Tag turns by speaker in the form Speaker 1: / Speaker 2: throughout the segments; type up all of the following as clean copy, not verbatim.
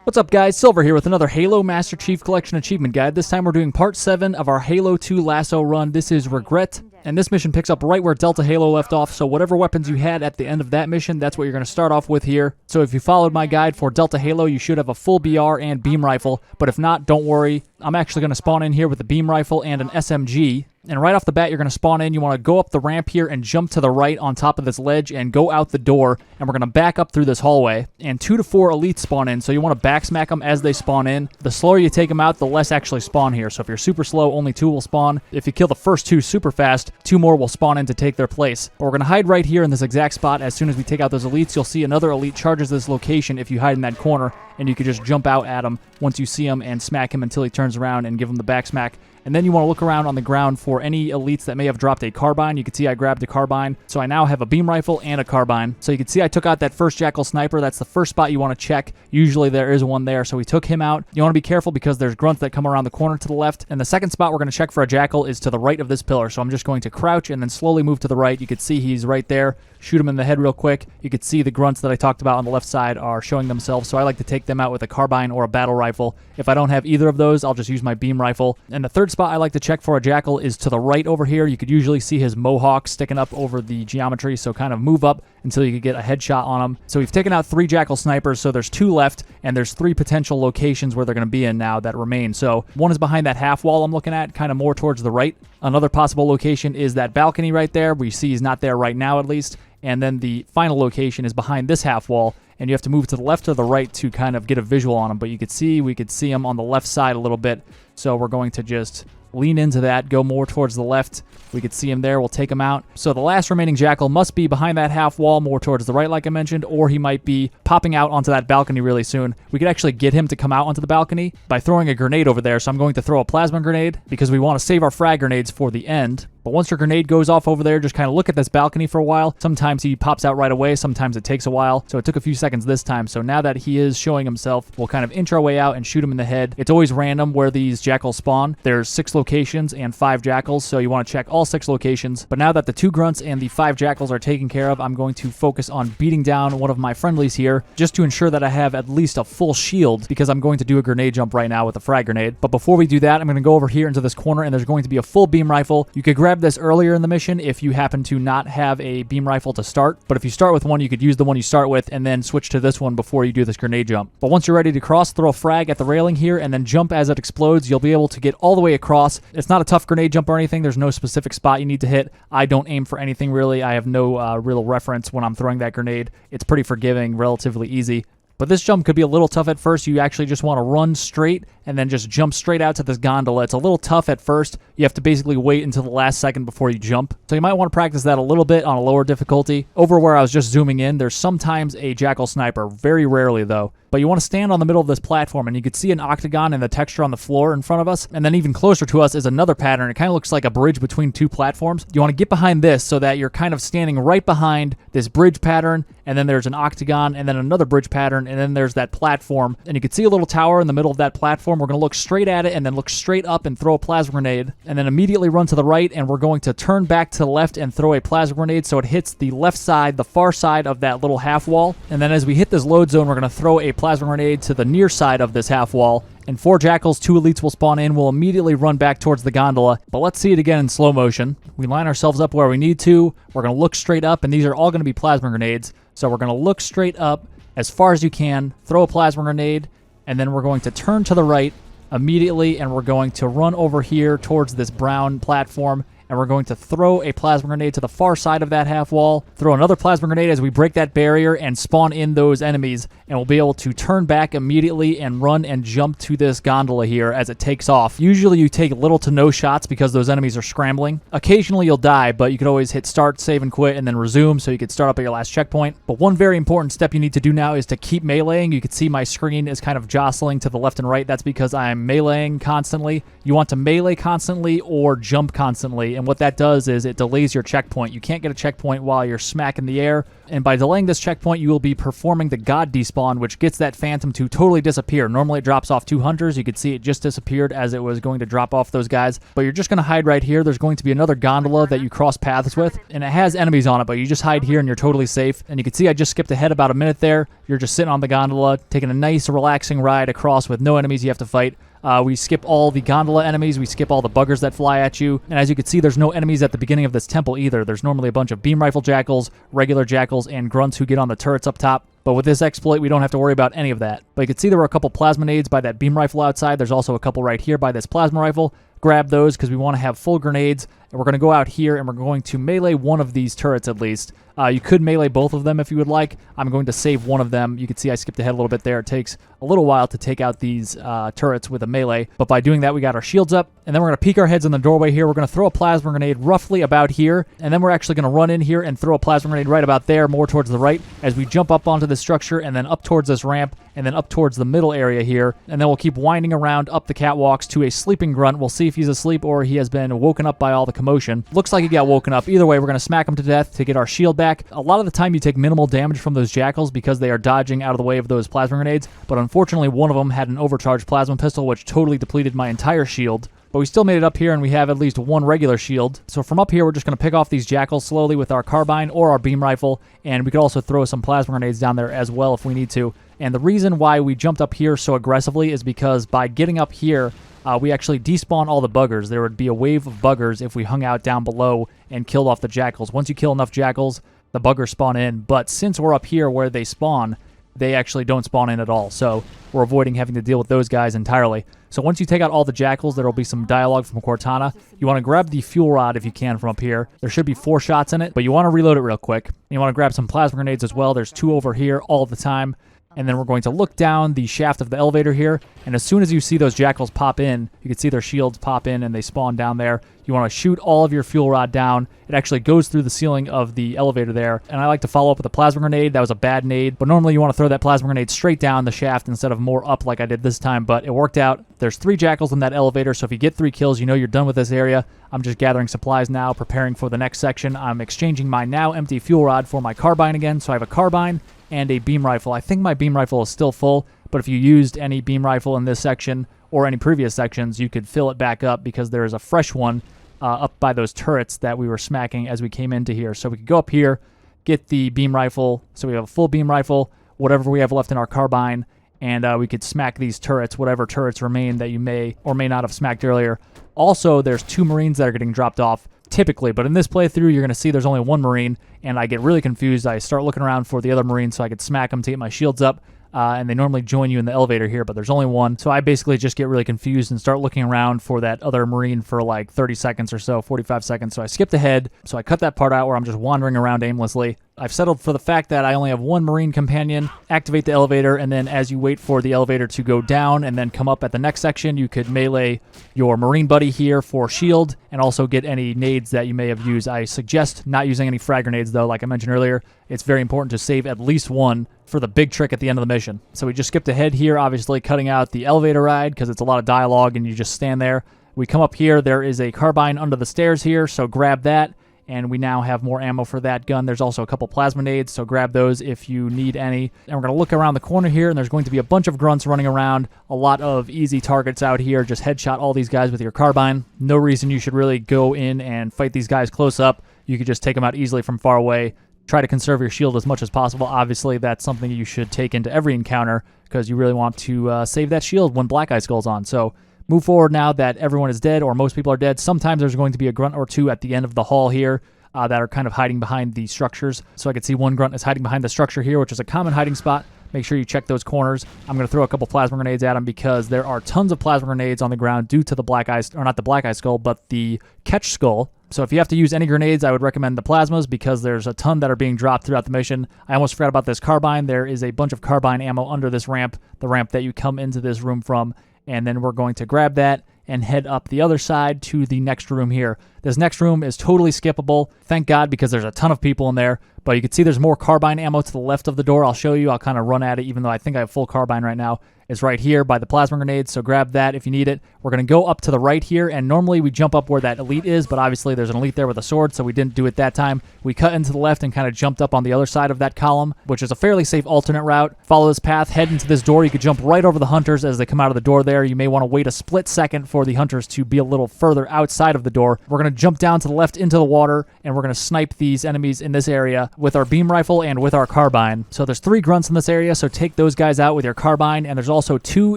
Speaker 1: What's up guys, Silver here with another Halo Master Chief Collection Achievement Guide. This time we're doing part 7 of our Halo 2 LASO run. This is Regret, and this mission picks up right where Delta Halo left off, so whatever weapons you had at the end of that mission, that's what you're going to start off with here. So if you followed my guide for Delta Halo, you should have a full BR and beam rifle, but if not, don't worry. I'm actually going to spawn in here with a beam rifle and an SMG. And right off the bat, you're going to spawn in. You want to go up the ramp here and jump to the right on top of this ledge and go out the door. And we're going to back up through this hallway. And 2 to 4 elites spawn in, so you want to backsmack them as they spawn in. The slower you take them out, the less actually spawn here. So if you're super slow, only 2 will spawn. If you kill the first 2 super fast, 2 more will spawn in to take their place. But we're going to hide right here in this exact spot. As soon as we take out those elites, you'll see another elite charges this location if you hide in that corner. And you can just jump out at him once you see him and smack him until he turns around and give him the back smack. And then you want to look around on the ground for any elites that may have dropped a carbine. You can see I grabbed a carbine, so I now have a beam rifle and a carbine. So you can see I took out that first Jackal sniper. That's the first spot you want to check. Usually there is one there, so we took him out. You want to be careful because there's grunts that come around the corner to the left. And the second spot we're going to check for a Jackal is to the right of this pillar. So I'm just going to crouch and then slowly move to the right. You can see he's right there. Shoot him in the head real quick. You can see the grunts that I talked about on the left side are showing themselves, so I like to take them out with a carbine or a battle rifle. If I don't have either of those, I'll just use my beam rifle. And the third spot I like to check for a Jackal is to the right over here. You could usually see his mohawk sticking up over the geometry, so kind of move up until you could get a headshot on him. So we've taken out 3 Jackal snipers, so there's 2 left, and there's 3 potential locations where they're going to be in now that remain. So one is behind that half wall I'm looking at, kind of more towards the right. Another possible location is that balcony right there. We see he's not there right now at least. And then the final location is behind this half wall, and you have to move to the left or the right to kind of get a visual on him. But you could see, we could see him on the left side a little bit, so we're going to just lean into that, go more towards the left. We could see him there. We'll take him out. So the last remaining Jackal must be behind that half wall, more towards the right like I mentioned, or he might be popping out onto that balcony really soon. We could actually get him to come out onto the balcony by throwing a grenade over there. So I'm going to throw a plasma grenade because we want to save our frag grenades for the end. But once your grenade goes off over there, just kind of look at this balcony for a while. Sometimes he pops out right away. Sometimes it takes a while. So it took a few seconds this time. So now that he is showing himself, we'll kind of inch our way out and shoot him in the head. It's always random where these Jackals spawn. There's 6 locations and 5 Jackals, so you want to check all 6 locations. But now that the 2 grunts and the 5 Jackals are taken care of, I'm going to focus on beating down one of my friendlies here, just to ensure that I have at least a full shield, because I'm going to do a grenade jump right now with a frag grenade. But before we do that, I'm going to go over here into this corner, and there's going to be a full beam rifle. You could grab this earlier in the mission if you happen to not have a beam rifle to start, but if you start with one, you could use the one you start with and then switch to this one before you do this grenade jump. But once you're ready to cross, throw a frag at the railing here and then jump as it explodes. You'll be able to get all the way across. It's not a tough grenade jump or anything. There's no specific spot you need to hit. I don't aim for anything really. I have no real reference when I'm throwing that grenade. It's pretty forgiving, relatively easy. But this jump could be a little tough at first. You actually just want to run straight and then just jump straight out to this gondola. It's a little tough at first. You have to basically wait until the last second before you jump. So you might want to practice that a little bit on a lower difficulty. Over where I was just zooming in, there's sometimes a Jackal sniper, very rarely though. But you want to stand on the middle of this platform, and you can see an octagon and the texture on the floor in front of us. And then even closer to us is another pattern. It kind of looks like a bridge between 2 platforms. You want to get behind this so that you're kind of standing right behind this bridge pattern, and then there's an octagon, and then another bridge pattern, and then there's that platform. And you can see a little tower in the middle of that platform. We're going to look straight at it and then look straight up and throw a plasma grenade, and then immediately run to the right, and we're going to turn back to the left and throw a plasma grenade so it hits the left side, the far side of that little half wall. And then as we hit this load zone, we're going to throw a plasma grenade to the near side of this half wall, and 4 Jackals, 2 elites will spawn in. We'll immediately run back towards the gondola, but let's see it again in slow motion. We line ourselves up where we need to. We're going to look straight up, and these are all going to be plasma grenades. So we're going to look straight up as far as you can, throw a plasma grenade, and then we're going to turn to the right immediately, and we're going to run over here towards this brown platform, and we're going to throw a plasma grenade to the far side of that half wall, throw another plasma grenade as we break that barrier and spawn in those enemies, and we'll be able to turn back immediately and run and jump to this gondola here as it takes off. Usually you take little to no shots because those enemies are scrambling. Occasionally you'll die, but you could always hit start, save, and quit, and then resume, so you could start up at your last checkpoint. But one very important step you need to do now is to keep meleeing. You can see my screen is kind of jostling to the left and right. That's because I'm meleeing constantly. You want to melee constantly or jump constantly, and and what that does is it delays your checkpoint. You can't get a checkpoint while you're smacking the air, and by delaying this checkpoint, you will be performing the God Despawn, which gets that Phantom to totally disappear. Normally it drops off 2 hunters. You could see it just disappeared as it was going to drop off those guys, but you're just going to hide right here. There's going to be another gondola that you cross paths with, and it has enemies on it, but you just hide here and you're totally safe. And you can see I just skipped ahead about a minute there. You're just sitting on the gondola, taking a nice relaxing ride across with no enemies you have to fight. We skip all the gondola enemies, we skip all the buggers that fly at you, and as you can see, there's no enemies at the beginning of this temple either. There's normally a bunch of beam rifle jackals, regular jackals, and grunts who get on the turrets up top. But with this exploit, we don't have to worry about any of that. But you can see there were a couple plasma nades by that beam rifle outside. There's also a couple right here by this plasma rifle. Grab those because we want to have full grenades, and we're going to go out here and we're going to melee one of these turrets at least. You could melee both of them if you would like. I'm going to save one of them. You can see I skipped ahead a little bit there. It takes a little while to take out these turrets with a melee, but by doing that we got our shields up, and then we're going to peek our heads in the doorway here. We're going to throw a plasma grenade roughly about here, and then we're actually going to run in here and throw a plasma grenade right about there, more towards the right, as we jump up onto this structure and then up towards this ramp and then up towards the middle area here, and then we'll keep winding around up the catwalks to a sleeping grunt. We'll see if he's asleep or he has been woken up by all the commotion. Looks like he got woken up. Either way, we're going to smack him to death to get our shield back. A lot of the time you take minimal damage from those jackals because they are dodging out of the way of those plasma grenades, but unfortunately one of them had an overcharged plasma pistol which totally depleted my entire shield. But we still made it up here, and we have at least one regular shield. So from up here, we're just going to pick off these jackals slowly with our carbine or our beam rifle, and we could also throw some plasma grenades down there as well if we need to. And the reason why we jumped up here so aggressively is because by getting up here, we actually despawn all the buggers. There would be a wave of buggers if we hung out down below and killed off the jackals. Once you kill enough jackals, the buggers spawn in. But since we're up here where they spawn, they actually don't spawn in at all. So we're avoiding having to deal with those guys entirely. So once you take out all the jackals, there will be some dialogue from Cortana. You want to grab the fuel rod if you can from up here. There should be 4 shots in it, but you want to reload it real quick. You want to grab some plasma grenades as well. There's 2 over here all the time. And then we're going to look down the shaft of the elevator here, and as soon as you see those jackals pop in, you can see their shields pop in and they spawn down there. You want to shoot all of your fuel rod down. It actually goes through the ceiling of the elevator there, and I like to follow up with a plasma grenade. That was a bad nade, but normally you want to throw that plasma grenade straight down the shaft instead of more up like I did this time, but it worked out. There's 3 jackals in that elevator, so if you get 3 kills, you know you're done with this area. I'm just gathering supplies now, preparing for the next section. I'm exchanging my now empty fuel rod for my carbine again, so I have a carbine and a beam rifle. I think my beam rifle is still full, but if you used any beam rifle in this section or any previous sections, you could fill it back up because there is a fresh one up by those turrets that we were smacking as we came into here. So we could go up here, get the beam rifle, so we have a full beam rifle, whatever we have left in our carbine, and we could smack these turrets, whatever turrets remain that you may or may not have smacked earlier. Also, there's 2 Marines that are getting dropped off typically, but in this playthrough, you're going to see there's only 1 Marine, and I get really confused. I start looking around for the other Marine so I could smack them to get my shields up, and they normally join you in the elevator here, but there's only 1, so I basically just get really confused and start looking around for that other Marine for like 30 seconds or so, 45 seconds, so I skipped ahead, so I cut that part out where I'm just wandering around aimlessly. I've settled for the fact that I only have 1 Marine companion. Activate the elevator, and then as you wait for the elevator to go down and then come up at the next section, you could melee your Marine buddy here for shield and also get any nades that you may have used. I suggest not using any frag grenades though, like I mentioned earlier. It's very important to save at least 1 for the big trick at the end of the mission. So we just skipped ahead here, obviously cutting out the elevator ride because it's a lot of dialogue and you just stand there. We come up here, there is a carbine under the stairs here, so grab that. And we now have more ammo for that gun. There's also a couple plasma nades, so grab those if you need any. And we're going to look around the corner here, and there's going to be a bunch of grunts running around. A lot of easy targets out here. Just headshot all these guys with your carbine. No reason you should really go in and fight these guys close up. You could just take them out easily from far away. Try to conserve your shield as much as possible. Obviously, that's something you should take into every encounter because you really want to save that shield when Black Eye Skull's on. So move forward now that everyone is dead or most people are dead. Sometimes there's going to be a grunt or 2 at the end of the hall here that are kind of hiding behind the structures. So I could see 1 grunt is hiding behind the structure here, which is a common hiding spot. Make sure you check those corners. I'm going to throw a couple plasma grenades at him because there are tons of plasma grenades on the ground due to the Black Eye, or not the Black Eye Skull, but the Catch Skull. So if you have to use any grenades, I would recommend the plasmas because there's a ton that are being dropped throughout the mission. I almost forgot about this carbine. There is a bunch of carbine ammo under this ramp, the ramp that you come into this room from, and then we're going to grab that and head up the other side to the next room here. This next room is totally skippable. Thank God, because there's a ton of people in there. But you can see there's more carbine ammo to the left of the door. I'll show you. I'll kind of run at it, even though I think I have full carbine right now. It's right here by the plasma grenades, so grab that if you need it. We're going to go up to the right here, and normally we jump up where that elite is, but obviously there's an elite there with a sword, so we didn't do it that time. We cut into the left and kind of jumped up on the other side of that column, which is a fairly safe alternate route. Follow this path, head into this door. You could jump right over the hunters as they come out of the door there. You may want to wait a split second for the hunters to be a little further outside of the door. We're going to jump down to the left into the water, and we're going to snipe these enemies in this area with our beam rifle and with our carbine. So there's 3 grunts in this area, so take those guys out with your carbine, and there's also 2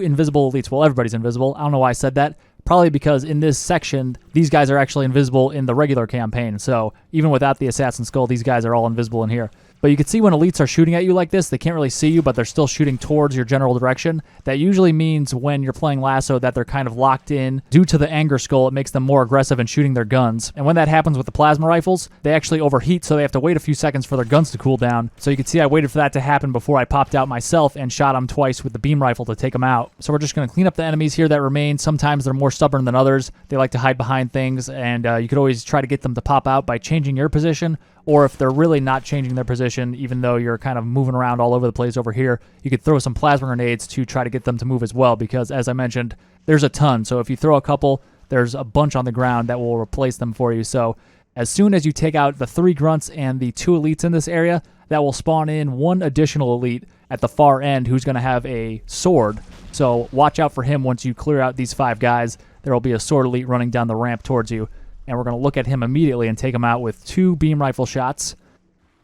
Speaker 1: invisible elites. Well, everybody's invisible. I don't know why I said that. Probably because in this section, these guys are actually invisible in the regular campaign. So even without the Assassin Skull, these guys are all invisible in here. But you can see when elites are shooting at you like this, they can't really see you, but they're still shooting towards your general direction. That usually means when you're playing LASO that they're kind of locked in. Due to the Anger Skull, it makes them more aggressive in shooting their guns. And when that happens with the plasma rifles, they actually overheat, so they have to wait a few seconds for their guns to cool down. So you can see I waited for that to happen before I popped out myself and shot them twice with the beam rifle to take them out. So we're just going to clean up the enemies here that remain. Sometimes they're more stubborn than others. They like to hide behind things, and you could always try to get them to pop out by changing your position. Or if they're really not changing their position, even though you're kind of moving around all over the place over here, you could throw some plasma grenades to try to get them to move as well, because as I mentioned, there's a ton. So if you throw a couple, there's a bunch on the ground that will replace them for you. So as soon as you take out the 3 grunts and the 2 elites in this area, that will spawn in 1 additional elite at the far end who's going to have a sword. So watch out for him once you clear out these 5 guys. There will be a sword elite running down the ramp towards you. And we're going to look at him immediately and take him out with 2 beam rifle shots.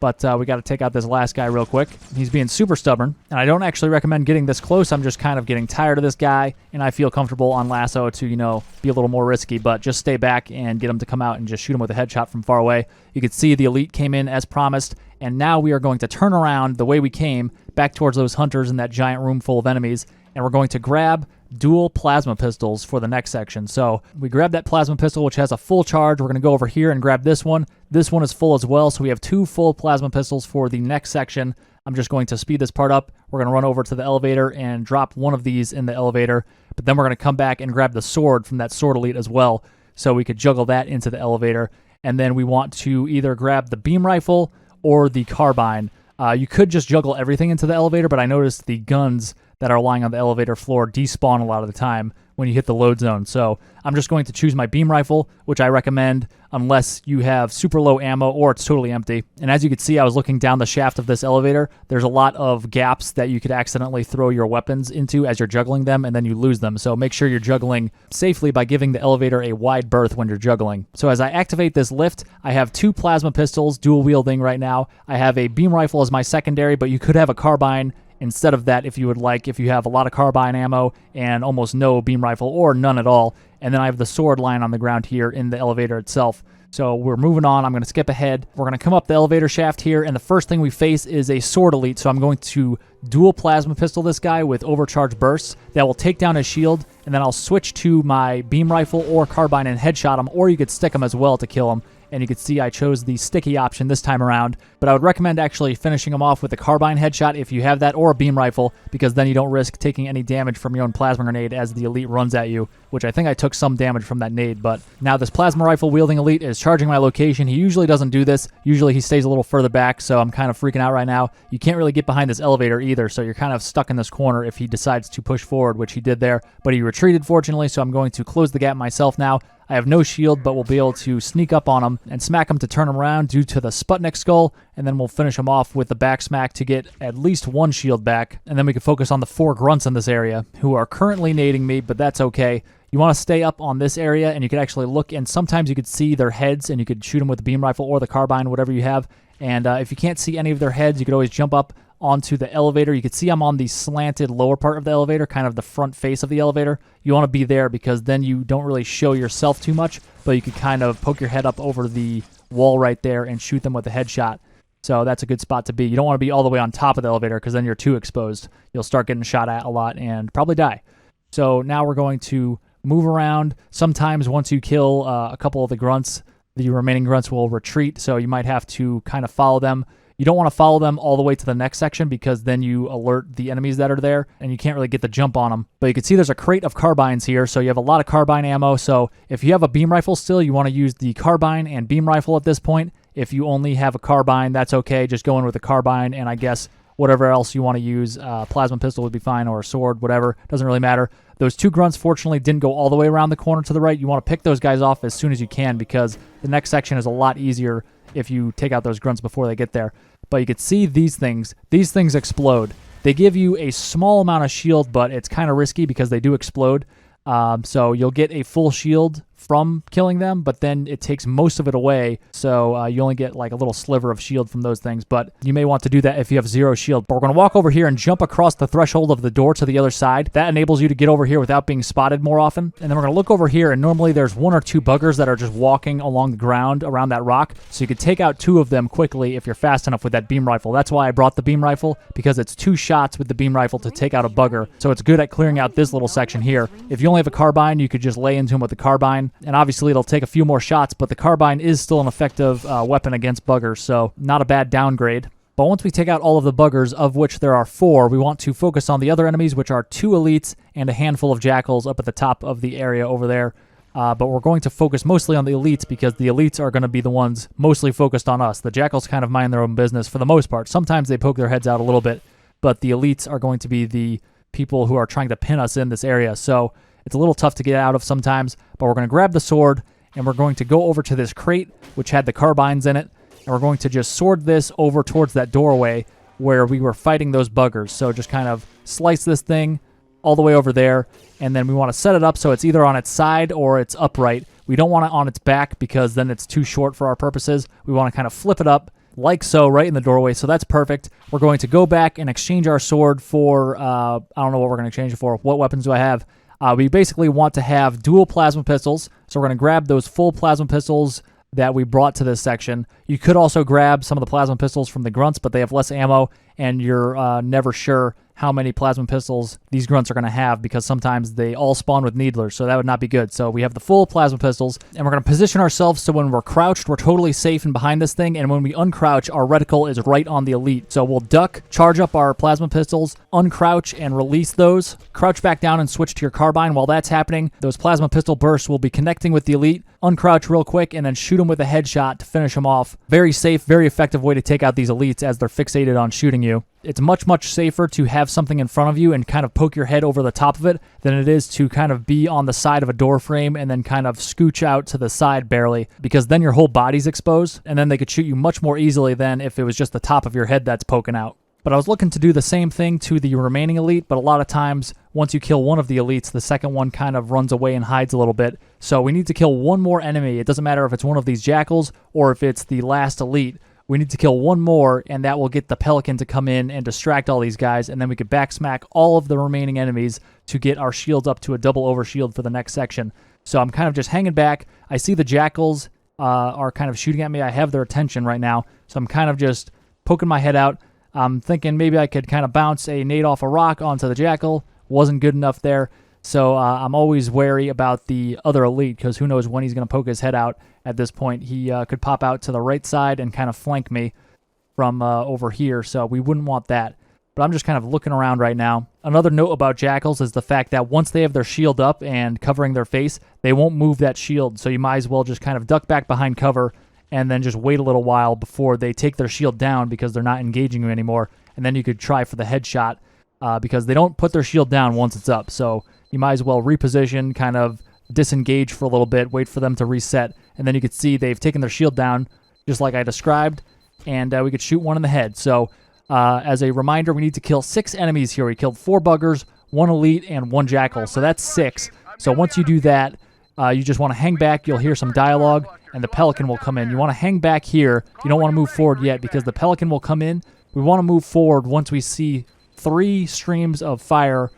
Speaker 1: But we got to take out this last guy real quick. He's being super stubborn, and I don't actually recommend getting this close. I'm just kind of getting tired of this guy, and I feel comfortable on LASO to, be a little more risky, but just stay back and get him to come out and just shoot him with a headshot from far away. You can see the elite came in as promised, and now we are going to turn around the way we came back towards those hunters in that giant room full of enemies, and we're going to grab dual plasma pistols for the next section. So we grab that plasma pistol, which has a full charge. We're going to go over here and grab this one. This one is full as well, so we have 2 full plasma pistols for the next section. I'm just going to speed this part up. We're going to run over to the elevator and drop one of these in the elevator, but then we're going to come back and grab the sword from that sword elite as well, so we could juggle that into the elevator. And then we want to either grab the beam rifle or the carbine. You could just juggle everything into the elevator, but I noticed the guns that are lying on the elevator floor despawn a lot of the time when you hit the load zone. So I'm just going to choose my beam rifle, which I recommend unless you have super low ammo or it's totally empty. And as you can see, I was looking down the shaft of this elevator. There's a lot of gaps that you could accidentally throw your weapons into as you're juggling them, and then you lose them. So make sure you're juggling safely by giving the elevator a wide berth when you're juggling. So as I activate this lift, I have 2 plasma pistols dual wielding right now. I have a beam rifle as my secondary, but you could have a carbine instead of that if you would like, if you have a lot of carbine ammo and almost no beam rifle or none at all. And then I have the sword lying on the ground here in the elevator itself. So we're moving on. I'm going to skip ahead. We're going to come up the elevator shaft here, and the first thing we face is a sword elite. So I'm going to dual plasma pistol this guy with overcharged bursts. That will take down his shield, and then I'll switch to my beam rifle or carbine and headshot him, or you could stick him as well to kill him. And you can see I chose the sticky option this time around, but I would recommend actually finishing him off with a carbine headshot if you have that, or a beam rifle, because then you don't risk taking any damage from your own plasma grenade as the elite runs at you, which I think I took some damage from that nade. But now this plasma rifle wielding elite is charging my location. He usually doesn't do this. Usually he stays a little further back, so I'm kind of freaking out right now. You can't really get behind this elevator either, so you're kind of stuck in this corner if he decides to push forward, which he did there, but he retreated fortunately, so I'm going to close the gap myself now. I have no shield, but we'll be able to sneak up on him and smack him to turn him around due to the Sputnik skull, and then we'll finish him off with the back smack to get at least 1 shield back, and then we can focus on the 4 grunts in this area, who are currently nading me, but that's okay. You want to stay up on this area, and you can actually look, and sometimes you could see their heads, and you could shoot them with the beam rifle or the carbine, whatever you have, and if you can't see any of their heads, you could always jump up onto the elevator. You can see I'm on the slanted lower part of the elevator, kind of the front face of the elevator. You want to be there because then you don't really show yourself too much, but you can kind of poke your head up over the wall right there and shoot them with a headshot. So that's a good spot to be. You don't want to be all the way on top of the elevator because then you're too exposed. You'll start getting shot at a lot and probably die. So now we're going to move around. Sometimes once you kill a couple of the grunts, the remaining grunts will retreat, so you might have to kind of follow them. You don't want to follow them all the way to the next section because then you alert the enemies that are there and you can't really get the jump on them. But you can see there's a crate of carbines here, so you have a lot of carbine ammo. So if you have a beam rifle still, you want to use the carbine and beam rifle at this point. If you only have a carbine, that's okay. Just go in with a carbine, and I guess whatever else you want to use, plasma pistol would be fine, or a sword, whatever. Doesn't really matter. Those two grunts, fortunately, didn't go all the way around the corner to the right. You want to pick those guys off as soon as you can because the next section is a lot easier if you take out those grunts before they get there. But you can see these things. These things explode. They give you a small amount of shield, but it's kind of risky because they do explode. So you'll get a full shield from killing them, but then it takes most of it away, so you only get like a little sliver of shield from those things, but you may want to do that if you have 0 shield. But we're going to walk over here and jump across the threshold of the door to the other side. That enables you to get over here without being spotted more often. And then we're going to look over here, and normally there's 1 or 2 buggers that are just walking along the ground around that rock, so you could take out 2 of them quickly if you're fast enough with that beam rifle. That's why I brought the beam rifle, because it's 2 shots with the beam rifle to take out a bugger, so it's good at clearing out this little section here. If you only have a carbine, you could just lay into him with the carbine, and obviously it'll take a few more shots, but the carbine is still an effective weapon against buggers, so not a bad downgrade. But once we take out all of the buggers, of which there are 4, we want to focus on the other enemies, which are 2 elites and a handful of jackals up at the top of the area over there. But we're going to focus mostly on the elites because the elites are going to be the ones mostly focused on us. The jackals kind of mind their own business for the most part. Sometimes they poke their heads out a little bit, but the elites are going to be the people who are trying to pin us in this area. So it's a little tough to get out of sometimes, but we're going to grab the sword, and we're going to go over to this crate, which had the carbines in it, and we're going to just sword this over towards that doorway where we were fighting those buggers. So just kind of slice this thing all the way over there, and then we want to set it up so it's either on its side or it's upright. We don't want it on its back because then it's too short for our purposes. We want to kind of flip it up like so, right in the doorway, so that's perfect. We're going to go back and exchange our sword for, I don't know what we're going to exchange it for. What weapons do I have? We basically want to have dual plasma pistols, so we're going to grab those full plasma pistols that we brought to this section. You could also grab some of the plasma pistols from the grunts, but they have less ammo, and you're never sure how many plasma pistols these grunts are going to have because sometimes they all spawn with needlers, so that would not be good. So we have the full plasma pistols, and we're going to position ourselves so when we're crouched, we're totally safe and behind this thing, and when we uncrouch, our reticle is right on the elite. So we'll duck, charge up our plasma pistols, uncrouch, and release those. Crouch back down and switch to your carbine. While that's happening, those plasma pistol bursts will be connecting with the elite. Uncrouch real quick, and then shoot them with a headshot to finish them off. Very safe, very effective way to take out these elites as they're fixated on shooting you. It's much, much safer to have something in front of you and kind of poke your head over the top of it than it is to kind of be on the side of a door frame and then kind of scooch out to the side barely, because then your whole body's exposed, and then they could shoot you much more easily than if it was just the top of your head that's poking out. But I was looking to do the same thing to the remaining elite, but a lot of times, once you kill one of the elites, the second one kind of runs away and hides a little bit. So we need to kill one more enemy. It doesn't matter if it's one of these jackals or if it's the last elite. We need to kill one more, and that will get the pelican to come in and distract all these guys, and then we could backsmack all of the remaining enemies to get our shields up to a double over shield for the next section. So I'm kind of just hanging back. I see the jackals are kind of shooting at me. I have their attention right now, so I'm kind of just poking my head out. I'm thinking maybe I could kind of bounce a nade off a rock onto the jackal. Wasn't good enough there. So I'm always wary about the other elite because who knows when he's going to poke his head out at this point. He could pop out to the right side and kind of flank me from over here, so we wouldn't want that. But I'm just kind of looking around right now. Another note about jackals is the fact that once they have their shield up and covering their face, they won't move that shield, so you might as well just kind of duck back behind cover and then just wait a little while before they take their shield down because they're not engaging you anymore, and then you could try for the headshot because they don't put their shield down once it's up, so you might as well reposition, kind of disengage for a little bit, wait for them to reset, and then you could see they've taken their shield down just like I described, and we could shoot one in the head. So as a reminder, we need to kill 6 enemies here. We killed 4 buggers, 1 elite, and 1 jackal, so that's 6. So once you do that, you just want to hang back. You'll hear some dialogue, and the pelican will come in. You want to hang back here. You don't want to move forward yet because the pelican will come in. We want to move forward once we see 3 streams of fire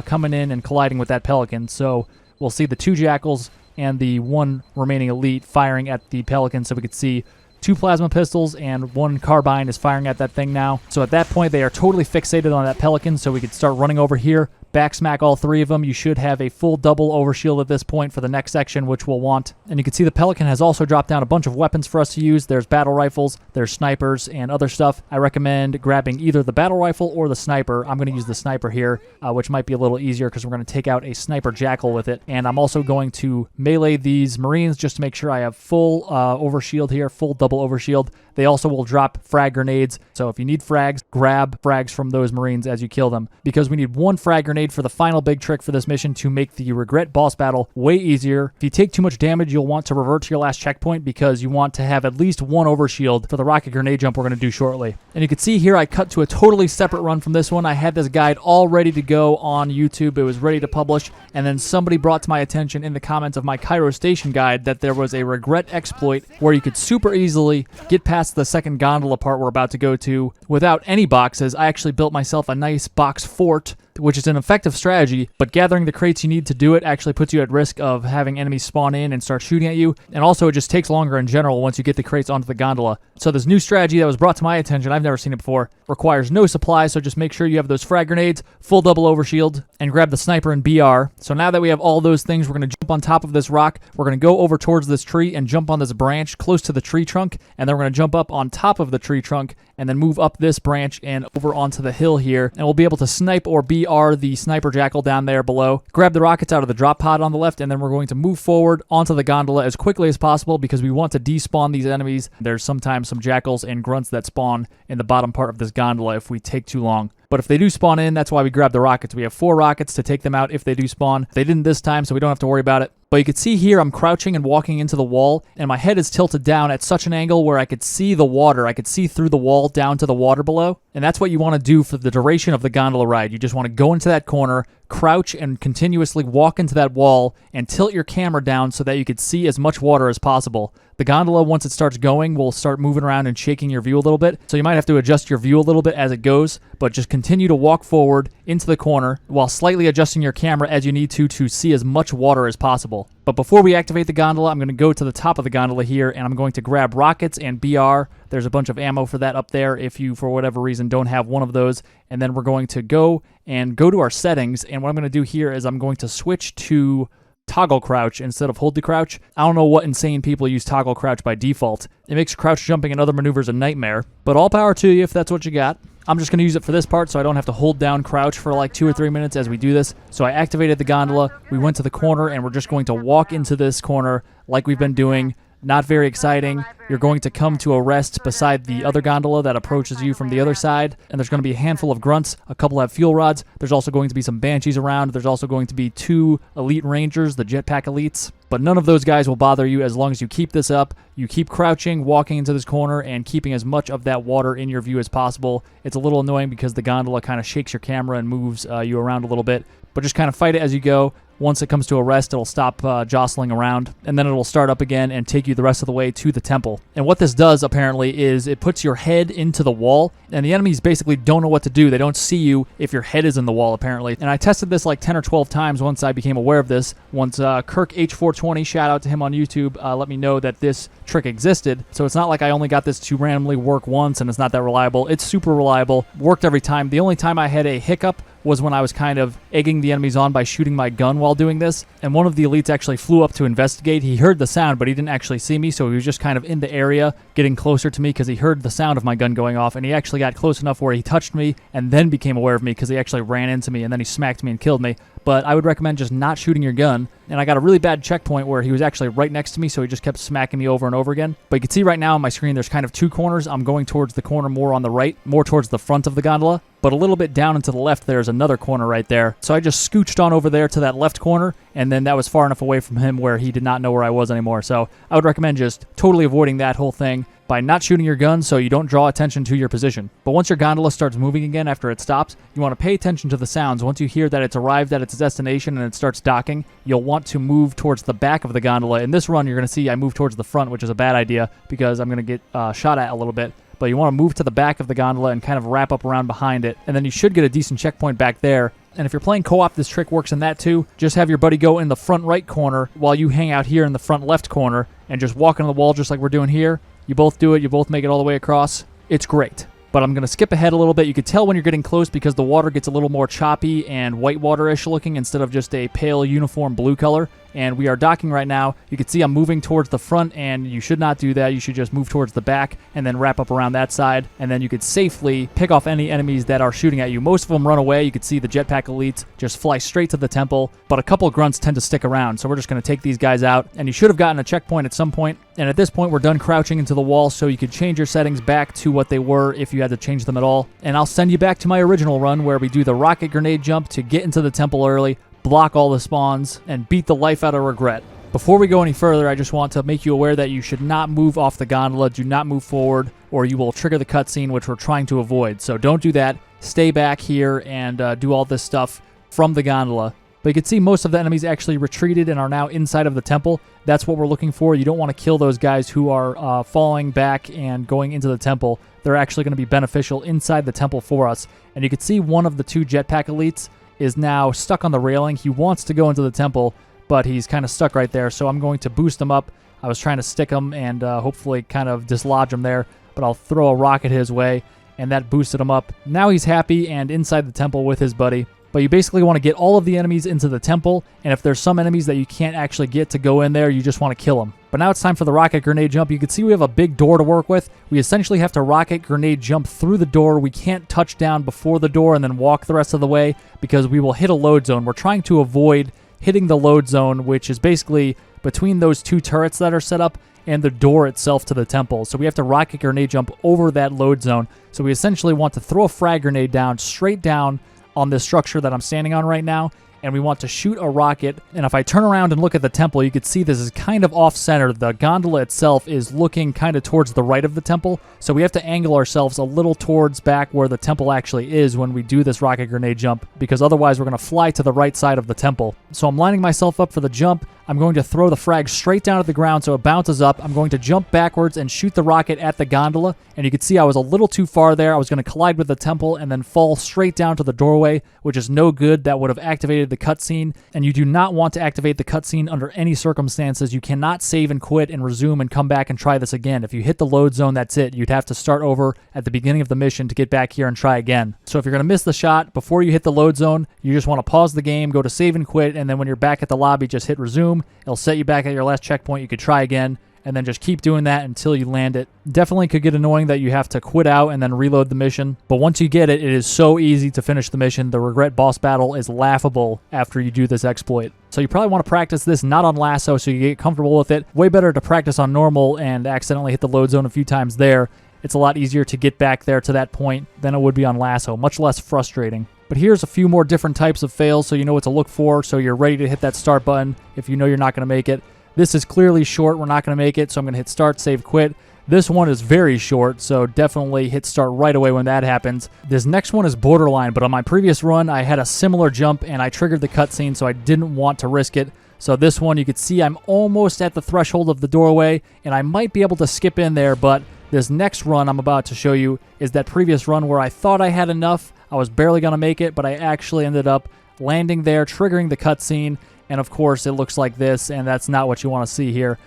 Speaker 1: coming in and colliding with that pelican. So we'll see the 2 jackals and the 1 remaining elite firing at the pelican, so we could see 2 plasma pistols and 1 carbine is firing at that thing now. So at that point, they are totally fixated on that pelican, so we could start running over here, back smack all 3 of them. You should have a full double overshield at this point for the next section, which we'll want. And you can see the Pelican has also dropped down a bunch of weapons for us to use. There's battle rifles, there's snipers, and other stuff. I recommend grabbing either the battle rifle or the sniper. I'm going to use the sniper here, which might be a little easier because we're going to take out a sniper jackal with it. And I'm also going to melee these Marines just to make sure I have full overshield here, full double overshield. They also will drop frag grenades, so if you need frags, grab frags from those Marines as you kill them, because we need 1 frag grenade for the final big trick for this mission to make the regret boss battle way easier. If you take too much damage, you'll want to revert to your last checkpoint because you want to have at least 1 overshield for the rocket grenade jump we're going to do shortly. And you can see here I cut to a totally separate run from this one. I had this guide all ready to go on YouTube. It was ready to publish, and then somebody brought to my attention in the comments of my Cairo Station guide that there was a regret exploit where you could super easily get past the second gondola part we're about to go to without any boxes. I actually built myself a nice box fort, which is an effective strategy, but gathering the crates you need to do it actually puts you at risk of having enemies spawn in and start shooting at you, and also it just takes longer in general once you get the crates onto the gondola. So this new strategy that was brought to my attention, I've never seen it before, requires no supplies, so just make sure you have those frag grenades, full double overshield, and grab the sniper and BR. So now that we have all those things, we're going to jump on top of this rock, we're going to go over towards this tree and jump on this branch close to the tree trunk, and then we're going to jump up on top of the tree trunk and then move up this branch and over onto the hill here, and we'll be able to snipe or BR the sniper jackal down there below, grab the rockets out of the drop pod on the left, and then we're going to move forward onto the gondola as quickly as possible because we want to despawn these enemies. There's sometimes some jackals and grunts that spawn in the bottom part of this gondola if we take too long. But if they do spawn in, that's why we grab the rockets. We have 4 rockets to take them out if they do spawn. They didn't this time, so we don't have to worry about it. But you can see here I'm crouching and walking into the wall, and my head is tilted down at such an angle where I could see the water. I could see through the wall down to the water below. And that's what you want to do for the duration of the gondola ride. You just want to go into that corner, crouch, and continuously walk into that wall and tilt your camera down so that you could see as much water as possible. The gondola, once it starts going, will start moving around and shaking your view a little bit, so you might have to adjust your view a little bit as it goes, but just continue to walk forward into the corner while slightly adjusting your camera as you need to see as much water as possible. But before we activate the gondola, I'm going to go to the top of the gondola here, and I'm going to grab rockets and BR. There's a bunch of ammo for that up there if you, for whatever reason, don't have one of those. And then we're going to go to our settings, and what I'm going to do here is I'm going to switch to toggle crouch instead of hold to crouch. I don't know what insane people use toggle crouch by default. It makes crouch jumping and other maneuvers a nightmare, but all power to you if that's what you got. I'm just going to use it for this part so I don't have to hold down crouch for like 2 or 3 minutes as we do this. So I activated the gondola, we went to the corner, and we're just going to walk into this corner like we've been doing. Not very exciting. You're going to come to a rest beside the other gondola that approaches you from the other side, and there's going to be a handful of grunts. A couple have fuel rods. There's also going to be some banshees around. There's also going to be 2 elite rangers, the jetpack elites, but none of those guys will bother you as long as you keep this up. You keep crouching, walking into this corner, and keeping as much of that water in your view as possible. It's a little annoying because the gondola kind of shakes your camera and moves you around a little bit, but just kind of fight it as you go. Once it comes to a rest, it'll stop jostling around, and then it'll start up again and take you the rest of the way to the temple. And what this does, apparently, is it puts your head into the wall, and the enemies basically don't know what to do. They don't see you if your head is in the wall, apparently. And I tested this like 10 or 12 times once I became aware of this. Once Kirk H420, shout out to him on YouTube, let me know that this trick existed. So it's not like I only got this to randomly work once and it's not that reliable. It's super reliable. Worked every time. The only time I had a hiccup was when I was kind of egging the enemies on by shooting my gun while doing this, and one of the elites actually flew up to investigate. He heard the sound, but he didn't actually see me, so he was just kind of in the area getting closer to me because he heard the sound of my gun going off, and he actually got close enough where he touched me and then became aware of me because he actually ran into me and then he smacked me and killed me. But I would recommend just not shooting your gun. And I got a really bad checkpoint where he was actually right next to me, so he just kept smacking me over and over again. But you can see right now on my screen there's kind of 2 corners. I'm going towards the corner more on the right, more towards the front of the gondola. But a little bit down and to the left there's another corner right there. So I just scooched on over there to that left corner, and then that was far enough away from him where he did not know where I was anymore. So I would recommend just totally avoiding that whole thing by not shooting your gun so you don't draw attention to your position. But once your gondola starts moving again after it stops, you want to pay attention to the sounds. Once you hear that it's arrived at its destination and it starts docking, you'll want to move towards the back of the gondola. In this run, you're going to see I move towards the front, which is a bad idea because I'm going to get shot at a little bit. But you want to move to the back of the gondola and kind of wrap up around behind it, and then you should get a decent checkpoint back there. And if you're playing co-op, this trick works in that too. Just have your buddy go in the front right corner while you hang out here in the front left corner and just walk into the wall just like we're doing here. You both do it, you both make it all the way across. It's great. But I'm going to skip ahead a little bit. You can tell when you're getting close because the water gets a little more choppy and whitewater-ish looking instead of just a pale uniform blue color. And we are docking right now. You can see I'm moving towards the front, and you should not do that. You should just move towards the back and then wrap up around that side. And then you could safely pick off any enemies that are shooting at you. Most of them run away. You can see the jetpack elites just fly straight to the temple. But a couple grunts tend to stick around. So we're just going to take these guys out. And you should have gotten a checkpoint at some point. And at this point, we're done crouching into the wall, so you could change your settings back to what they were if you had to change them at all. And I'll send you back to my original run where we do the rocket grenade jump to get into the temple early, block all the spawns, and beat the life out of Regret. Before we go any further, I just want to make you aware that you should not move off the gondola, do not move forward, or you will trigger the cutscene, which we're trying to avoid. So don't do that. Stay back here and do all this stuff from the gondola. But you can see most of the enemies actually retreated and are now inside of the temple. That's what we're looking for. You don't want to kill those guys who are falling back and going into the temple. They're actually going to be beneficial inside the temple for us. And you can see one of the two jetpack elites is now stuck on the railing. He wants to go into the temple, but he's kind of stuck right there. So I'm going to boost him up. I was trying to stick him and hopefully kind of dislodge him there, but I'll throw a rocket his way, and that boosted him up. Now he's happy and inside the temple with his buddy. But you basically want to get all of the enemies into the temple, and if there's some enemies that you can't actually get to go in there, you just want to kill them. But now it's time for the rocket grenade jump. You can see we have a big door to work with. We essentially have to rocket grenade jump through the door. We can't touch down before the door and then walk the rest of the way because we will hit a load zone. We're trying to avoid hitting the load zone, which is basically between those two turrets that are set up and the door itself to the temple. So we have to rocket grenade jump over that load zone. So we essentially want to throw a frag grenade down, straight down on this structure that I'm standing on right now, and we want to shoot a rocket. And if I turn around and look at the temple, you can see this is kind of off-center. The gondola itself is looking kind of towards the right of the temple, so we have to angle ourselves a little towards back where the temple actually is when we do this rocket grenade jump, because otherwise we're going to fly to the right side of the temple. So I'm lining myself up for the jump. I'm going to throw the frag straight down at the ground so it bounces up. I'm going to jump backwards and shoot the rocket at the gondola. And you can see I was a little too far there. I was going to collide with the temple and then fall straight down to the doorway, which is no good. That would have activated the cutscene. And you do not want to activate the cutscene under any circumstances. You cannot save and quit and resume and come back and try this again. If you hit the load zone, that's it. You'd have to start over at the beginning of the mission to get back here and try again. So if you're going to miss the shot before you hit the load zone, you just want to pause the game, go to save and quit, and then when you're back at the lobby, just hit resume. It'll set you back at your last checkpoint. You could try again, and then just keep doing that until you land it. Definitely could get annoying that you have to quit out and then reload the mission, but once you get it, it is so easy to finish the mission. The Regret boss battle is laughable after you do this exploit. So you probably want to practice this not on LASO so you get comfortable with it. Way better to practice on normal and accidentally hit the load zone a few times there. It's a lot easier to get back there to that point than it would be on LASO. Much less frustrating. But here's a few more different types of fails so you know what to look for, so you're ready to hit that start button if you know you're not going to make it. This is clearly short. We're not going to make it, so I'm going to hit start, save, quit. This one is very short, so definitely hit start right away when that happens. This next one is borderline, but on my previous run, I had a similar jump, and I triggered the cutscene, so I didn't want to risk it. So this one, you can see I'm almost at the threshold of the doorway, and I might be able to skip in there, but this next run I'm about to show you is that previous run where I thought I had enough. I was barely going to make it, but I actually ended up landing there, triggering the cutscene, and of course it looks like this, and that's not what you want to see here.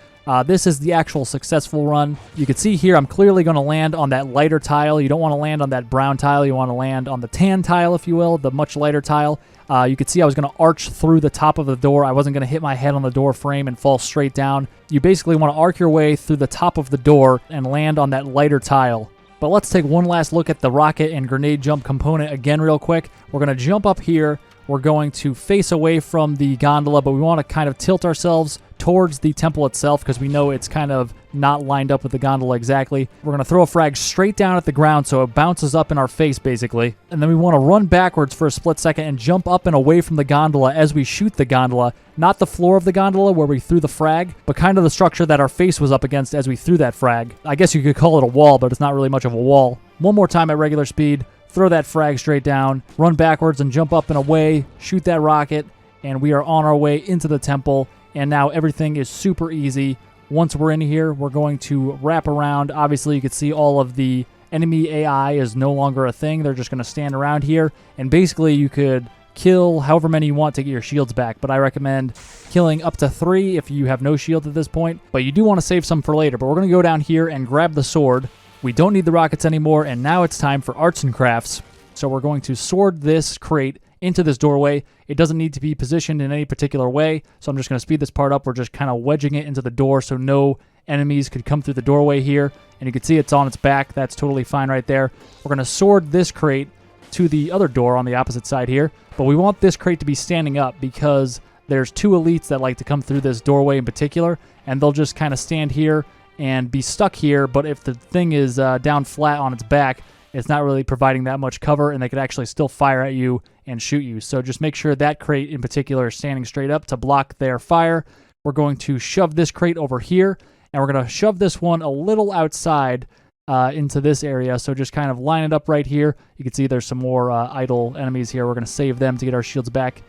Speaker 1: This is the actual successful run. You can see here I'm clearly going to land on that lighter tile. You don't want to land on that brown tile. You want to land on the tan tile, if you will, the much lighter tile. You could see I was going to arch through the top of the door. I wasn't going to hit my head on the door frame and fall straight down. You basically want to arc your way through the top of the door and land on that lighter tile. But let's take one last look at the rocket and grenade jump component again real quick. We're going to jump up here. We're going to face away from the gondola, but we want to kind of tilt ourselves towards the temple itself because we know it's kind of not lined up with the gondola exactly. We're going to throw a frag straight down at the ground so it bounces up in our face basically. And then we want to run backwards for a split second and jump up and away from the gondola as we shoot the gondola. Not the floor of the gondola where we threw the frag, but kind of the structure that our face was up against as we threw that frag. I guess you could call it a wall, but it's not really much of a wall. One more time at regular speed. Throw that frag straight down, run backwards and jump up and away, shoot that rocket, and we are on our way into the temple. And now everything is super easy. Once we're in here, we're going to wrap around. Obviously, you can see all of the enemy AI is no longer a thing. They're just going to stand around here. And basically, you could kill however many you want to get your shields back. But I recommend killing up to 3 if you have no shield at this point. But you do want to save some for later. But we're going to go down here and grab the sword. We don't need the rockets anymore, and now it's time for arts and crafts. So we're going to sword this crate into this doorway. It doesn't need to be positioned in any particular way, so I'm just going to speed this part up. We're just kind of wedging it into the door so no enemies could come through the doorway here. And you can see it's on its back. That's totally fine right there. We're going to sword this crate to the other door on the opposite side here, but we want this crate to be standing up because there's two elites that like to come through this doorway in particular, and they'll just kind of stand here and be stuck here, but if the thing is down flat on its back, it's not really providing that much cover, and they could actually still fire at you and shoot you. So just make sure that crate in particular is standing straight up to block their fire. We're going to shove this crate over here, and we're going to shove this one a little outside into this area. So just kind of line it up right here. You can see there's some more idle enemies here. We're going to save them to get our shields back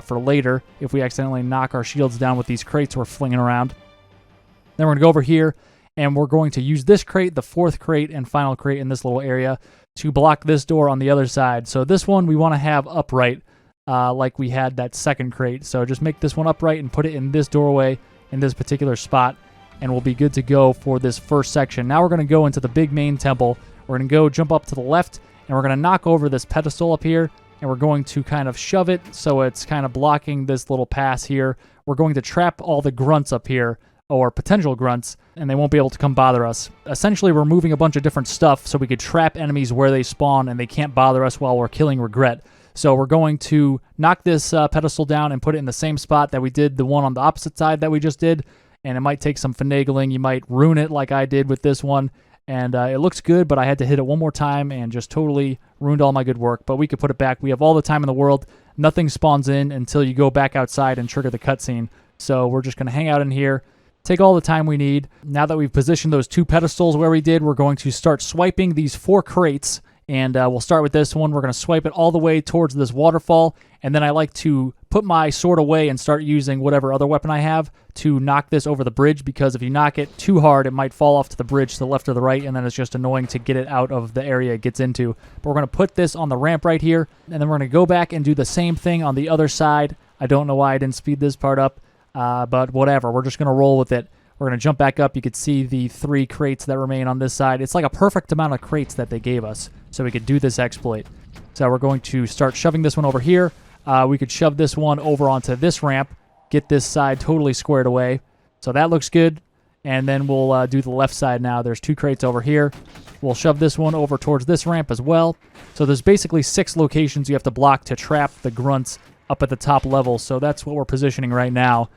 Speaker 1: for later if we accidentally knock our shields down with these crates we're flinging around. Then we're going to go over here, and we're going to use this crate, the fourth crate and final crate in this little area, to block this door on the other side. So this one we want to have upright like we had that second crate. So just make this one upright and put it in this doorway in this particular spot, and we'll be good to go for this first section. Now we're going to go into the big main temple. We're going to go jump up to the left, and we're going to knock over this pedestal up here, and we're going to kind of shove it so it's kind of blocking this little pass here. We're going to trap all the grunts up here, or potential grunts, and they won't be able to come bother us. Essentially, we're moving a bunch of different stuff so we could trap enemies where they spawn and they can't bother us while we're killing Regret. So we're going to knock this pedestal down and put it in the same spot that we did the one on the opposite side that we just did, and it might take some finagling. You might ruin it like I did with this one, and it looks good, but I had to hit it one more time and just totally ruined all my good work. But we could put it back. We have all the time in the world. Nothing spawns in until you go back outside and trigger the cutscene. So we're just going to hang out in here, take all the time we need. Now that we've positioned those two pedestals where we did, we're going to start swiping these 4 crates, and we'll start with this one. We're going to swipe it all the way towards this waterfall, and then I like to put my sword away and start using whatever other weapon I have to knock this over the bridge, because if you knock it too hard, it might fall off to the bridge to the left or the right, and then it's just annoying to get it out of the area it gets into. But we're going to put this on the ramp right here, and then we're going to go back and do the same thing on the other side. I don't know why I didn't speed this part up. But whatever, we're just going to roll with it. We're going to jump back up. You could see the 3 crates that remain on this side. It's like a perfect amount of crates that they gave us so we could do this exploit. So we're going to start shoving this one over here. We could shove this one over onto this ramp, get this side totally squared away. So that looks good. And then we'll do the left side now. There's 2 crates over here. We'll shove this one over towards this ramp as well. So there's basically 6 locations you have to block to trap the grunts up at the top level. So that's what we're positioning right now.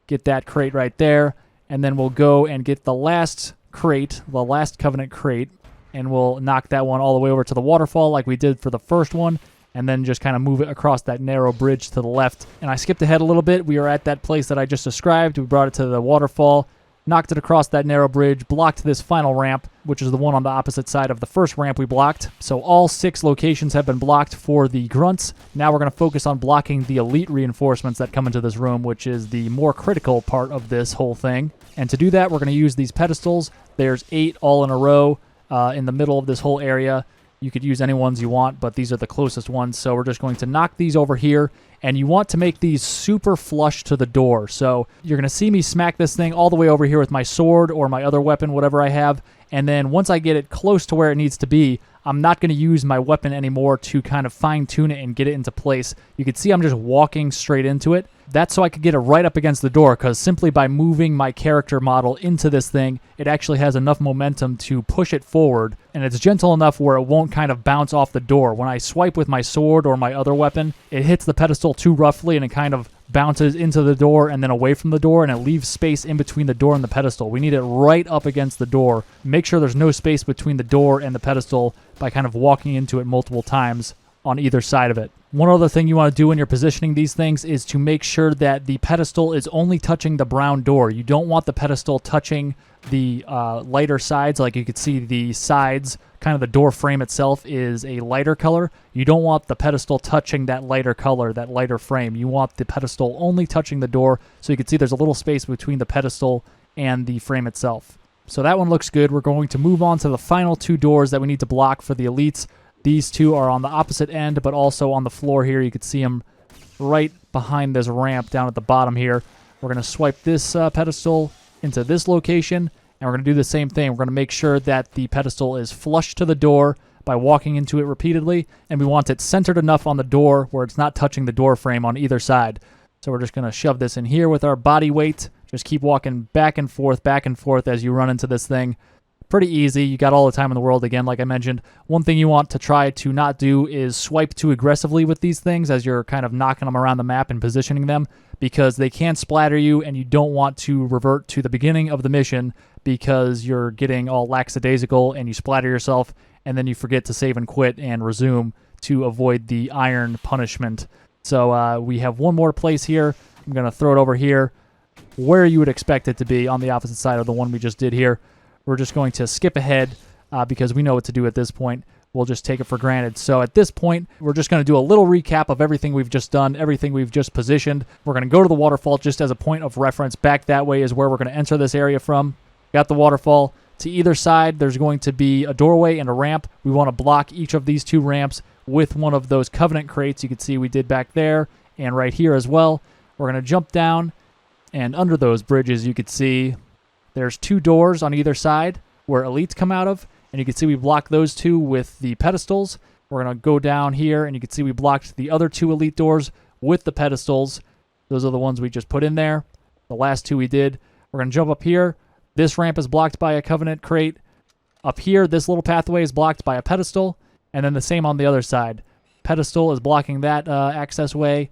Speaker 1: Get that crate right there, and then we'll go and get the last crate, the last Covenant crate, and we'll knock that one all the way over to the waterfall like we did for the first one, and then just kind of move it across that narrow bridge to the left. And I skipped ahead a little bit. We are at that place that I just described. We brought it to the waterfall, knocked it across that narrow bridge, blocked this final ramp, which is the one on the opposite side of the first ramp we blocked. So all 6 locations have been blocked for the grunts. Now we're going to focus on blocking the elite reinforcements that come into this room, which is the more critical part of this whole thing. And to do that, we're going to use these pedestals. There's 8 all in a row in the middle of this whole area. You could use any ones you want, but these are the closest ones. So we're just going to knock these over here, and you want to make these super flush to the door. So you're going to see me smack this thing all the way over here with my sword or my other weapon, whatever I have. And then once I get it close to where it needs to be, I'm not going to use my weapon anymore to kind of fine-tune it and get it into place. You can see I'm just walking straight into it. That's so I could get it right up against the door, because simply by moving my character model into this thing, it actually has enough momentum to push it forward, and it's gentle enough where it won't kind of bounce off the door. When I swipe with my sword or my other weapon, it hits the pedestal too roughly, and it kind of bounces into the door and then away from the door, and it leaves space in between the door and the pedestal. We need it right up against the door. Make sure there's no space between the door and the pedestal by kind of walking into it multiple times on either side of it. One other thing you want to do when you're positioning these things is to make sure that the pedestal is only touching the brown door. You don't want the pedestal touching the lighter sides. Like you could see the sides, kind of the door frame itself is a lighter color. You don't want the pedestal touching that lighter color, that lighter frame. You want the pedestal only touching the door, so you can see there's a little space between the pedestal and the frame itself. So that one looks good. We're going to move on to the final 2 doors that we need to block for the elites. These 2 are on the opposite end, but also on the floor here. You can see them right behind this ramp down at the bottom here. We're going to swipe this pedestal into this location, And we're going to do the same thing. We're going to make sure that the pedestal is flush to the door by walking into it repeatedly, and we want it centered enough on the door where it's not touching the door frame on either side. So we're just going to shove this in here with our body weight. Just keep walking back and forth as you run into this thing. Pretty easy. You got all the time in the world again, like I mentioned. One thing you want to try to not do is swipe too aggressively with these things as you're kind of knocking them around the map and positioning them, because they can splatter you, and you don't want to revert to the beginning of the mission because you're getting all lackadaisical and you splatter yourself, and then you forget to save and quit and resume to avoid the iron punishment. So we have one more place here. I'm going to throw it over here where you would expect it to be, on the opposite side of the one we just did here. We're just going to skip ahead because we know what to do at this point. We'll just take it for granted. So at this point, we're just going to do a little recap of everything we've just done, everything we've just positioned. We're going to go to the waterfall just as a point of reference. Back that way is where we're going to enter this area from. Got the waterfall. To either side, there's going to be a doorway and a ramp. We want to block each of these two ramps with one of those covenant crates you can see we did back there and right here as well. We're going to jump down, and under those bridges you can see there's two doors on either side where elites come out of, and you can see we blocked those two with the pedestals. We're going to go down here, and you can see we blocked the other two elite doors with the pedestals. Those are the ones we just put in there. The last two we did. We're going to jump up here. This ramp is blocked by a covenant crate. Up here, this little pathway is blocked by a pedestal, and then the same on the other side. Pedestal is blocking that access way,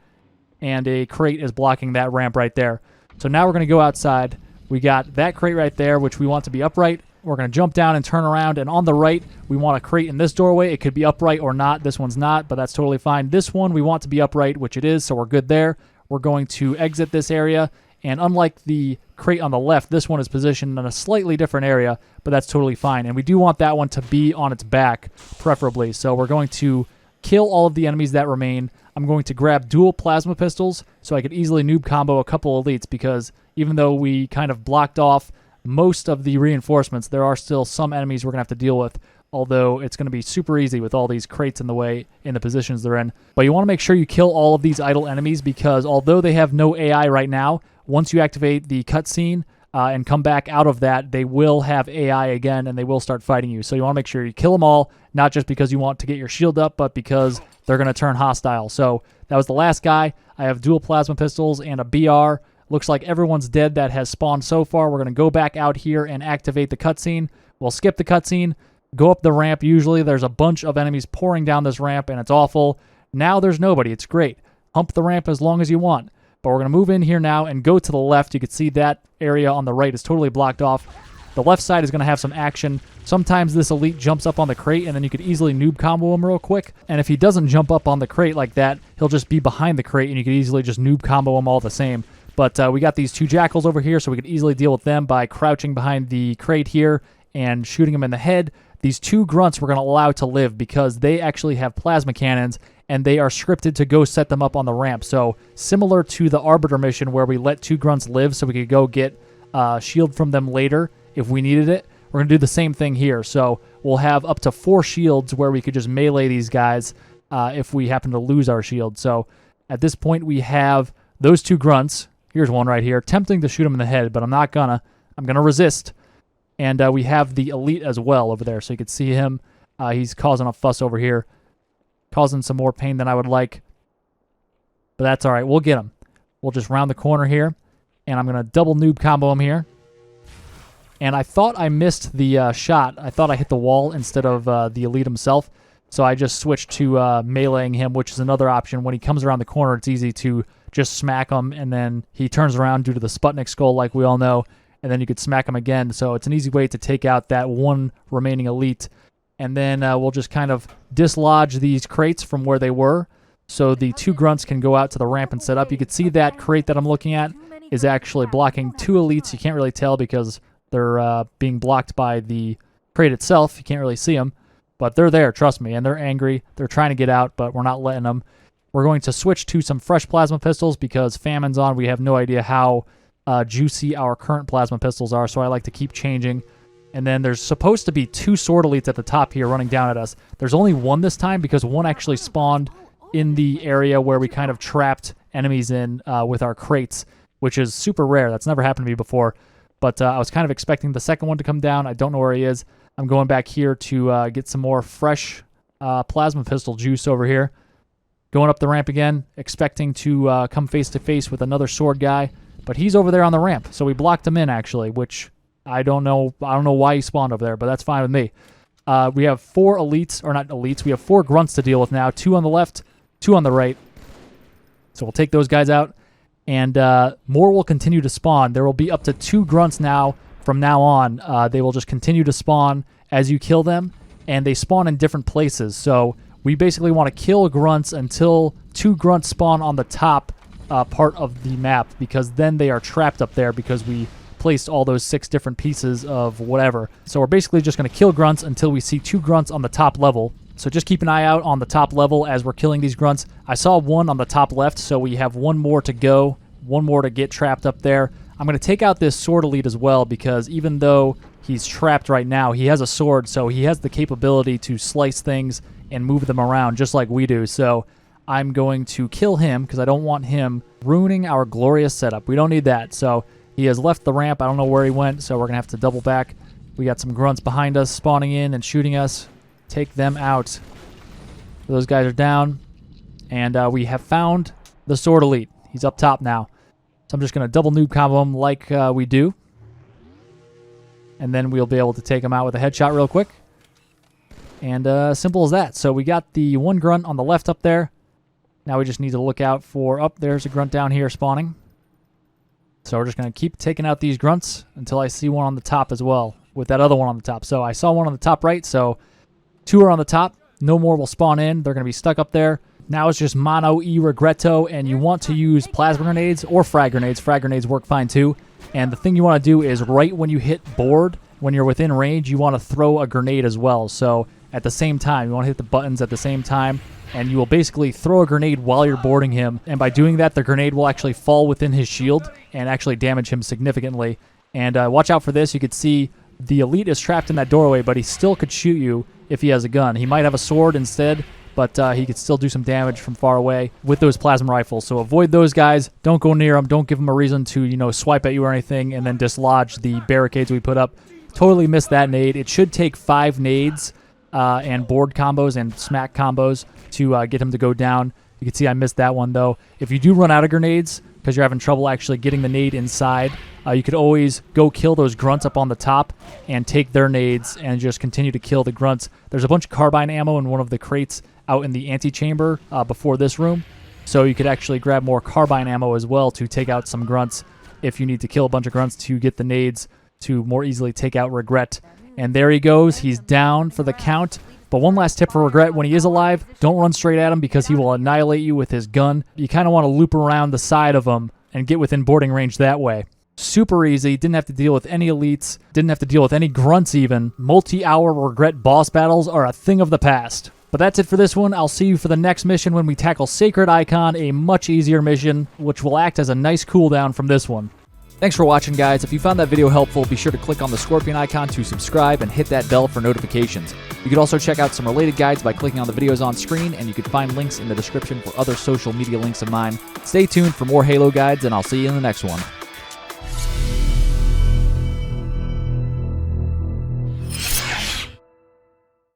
Speaker 1: and a crate is blocking that ramp right there. So now we're going to go outside. We got that crate right there, which we want to be upright. We're going to jump down and turn around, and on the right, we want a crate in this doorway. It could be upright or not. This one's not, but that's totally fine. This one we want to be upright, which it is, so we're good there. We're going to exit this area, and unlike the crate on the left, this one is positioned in a slightly different area, but that's totally fine. And we do want that one to be on its back, preferably. So we're going to kill all of the enemies that remain. I'm going to grab dual plasma pistols so I could easily noob combo a couple elites, because even though we kind of blocked off most of the reinforcements, there are still some enemies we're going to have to deal with, although it's going to be super easy with all these crates in the way in the positions they're in. But you want to make sure you kill all of these idle enemies, because although they have no AI right now, once you activate the cutscene and come back out of that, they will have AI again, and they will start fighting you. So you want to make sure you kill them all, not just because you want to get your shield up, but because they're going to turn hostile. So that was the last guy. I have dual plasma pistols and a BR. Looks like everyone's dead that has spawned so far. We're going to go back out here and activate the cutscene. We'll skip the cutscene, go up the ramp. Usually there's a bunch of enemies pouring down this ramp, and it's awful. Now there's nobody. It's great. Hump the ramp as long as you want. But we're going to move in here now and go to the left. You can see that area on the right is totally blocked off. The left side is going to have some action. Sometimes this elite jumps up on the crate, and then you could easily noob combo him real quick. And if he doesn't jump up on the crate like that, he'll just be behind the crate, and you could easily just noob combo him all the same. But we got these two jackals over here, so we could easily deal with them by crouching behind the crate here and shooting them in the head. These two grunts we're going to allow to live because they actually have plasma cannons, and they are scripted to go set them up on the ramp. So similar to the Arbiter mission where we let two grunts live so we could go get shield from them later if we needed it, we're going to do the same thing here. So we'll have up to 4 shields where we could just melee these guys if we happen to lose our shield. So at this point we have those two grunts. Here's one right here. Tempting to shoot him in the head, but I'm not gonna. I'm going to resist. And we have the elite as well over there, so you can see him. He's causing a fuss over here. Causing some more pain than I would like. But that's all right. We'll get him. We'll just round the corner here. And I'm going to double noob combo him here. And I thought I missed the shot. I thought I hit the wall instead of the elite himself. So I just switched to meleeing him, which is another option. When he comes around the corner, it's easy to just smack him. And then he turns around due to the Sputnik skull, like we all know. And then you could smack him again. So it's an easy way to take out that one remaining elite. And then we'll just kind of dislodge these crates from where they were so the two grunts can go out to the ramp and set up. You can see that crate that I'm looking at is actually blocking 2 elites. You can't really tell because they're being blocked by the crate itself. You can't really see them, but they're there, trust me, and they're angry. They're trying to get out, but we're not letting them. We're going to switch to some fresh plasma pistols because famine's on. We have no idea how juicy our current plasma pistols are, so I like to keep changing. And then there's supposed to be 2 sword elites at the top here running down at us. There's only one this time because one actually spawned in the area where we kind of trapped enemies in with our crates, which is super rare. That's never happened to me before. but I was kind of expecting the second one to come down. I don't know where he is. I'm going back here to get some more fresh plasma pistol juice over here. Going up the ramp again, expecting to come face to face with another sword guy, but he's over there on the ramp, so we blocked him in actually, which I don't know why he spawned over there, but that's fine with me. We have 4 elites, or not elites, we have 4 grunts to deal with now, 2 on the left, 2 on the right. So we'll take those guys out, and more will continue to spawn. There will be up to 2 grunts now from now on. They will just continue to spawn as you kill them, and they spawn in different places. So we basically want to kill grunts until 2 grunts spawn on the top part of the map, because then they are trapped up there because we placed all those 6 different pieces of whatever. So we're basically just going to kill grunts until we see 2 grunts on the top level. So just keep an eye out on the top level as we're killing these grunts. I saw 1 on the top left, so we have 1 more to go, 1 more to get trapped up there. I'm going to take out this sword elite as well, because even though he's trapped right now, he has a sword, so he has the capability to slice things and move them around just like we do. So I'm going to kill him because I don't want him ruining our glorious setup. We don't need that. So he has left the ramp. I don't know where he went, so we're going to have to double back. We got some grunts behind us spawning in and shooting us. Take them out. Those guys are down. And we have found the sword elite. He's up top now. So I'm just going to double noob combo him like we do. And then we'll be able to take him out with a headshot real quick. And simple as that. So we got the 1 grunt on the left up there. Now we just need to look out for... Oh, there's a grunt down here spawning. So we're just going to keep taking out these grunts until I see one on the top as well, with that other one on the top. So I saw one on the top right, so 2 are on the top. No more will spawn in. They're going to be stuck up there. Now it's just mono e regretto, and you want to use plasma grenades or frag grenades. Frag grenades work fine too. And the thing you want to do is right when you hit board, when you're within range, you want to throw a grenade as well. So at the same time, you want to hit the buttons at the same time, and you will basically throw a grenade while you're boarding him. And by doing that, the grenade will actually fall within his shield and actually damage him significantly. And watch out for this. You could see the elite is trapped in that doorway, but he still could shoot you if he has a gun. He might have a sword instead, but he could still do some damage from far away with those plasma rifles. So avoid those guys. Don't go near them. Don't give them a reason to, swipe at you or anything and then dislodge the barricades we put up. Totally missed that nade. It should take 5 nades and board combos and smack combos to get him to go down. You can see I missed that one, though. If you do run out of grenades because you're having trouble actually getting the nade inside, you could always go kill those grunts up on the top and take their nades and just continue to kill the grunts. There's a bunch of carbine ammo in one of the crates out in the antechamber before this room, so you could actually grab more carbine ammo as well to take out some grunts if you need to kill a bunch of grunts to get the nades to more easily take out Regret. And there he goes. He's down for the count. But one last tip for Regret, when he is alive, don't run straight at him because he will annihilate you with his gun. You kind of want to loop around the side of him and get within boarding range that way. Super easy. Didn't have to deal with any elites. Didn't have to deal with any grunts even. Multi-hour Regret boss battles are a thing of the past. But that's it for this one. I'll see you for the next mission when we tackle Sacred Icon, a much easier mission, which will act as a nice cooldown from this one. Thanks for watching, guys. If you found that video helpful, be sure to click on the scorpion icon to subscribe and hit that bell for notifications. You could also check out some related guides by clicking on the videos on screen, and you could find links in the description for other social media links of mine. Stay tuned for more Halo guides, and I'll see you in the next one.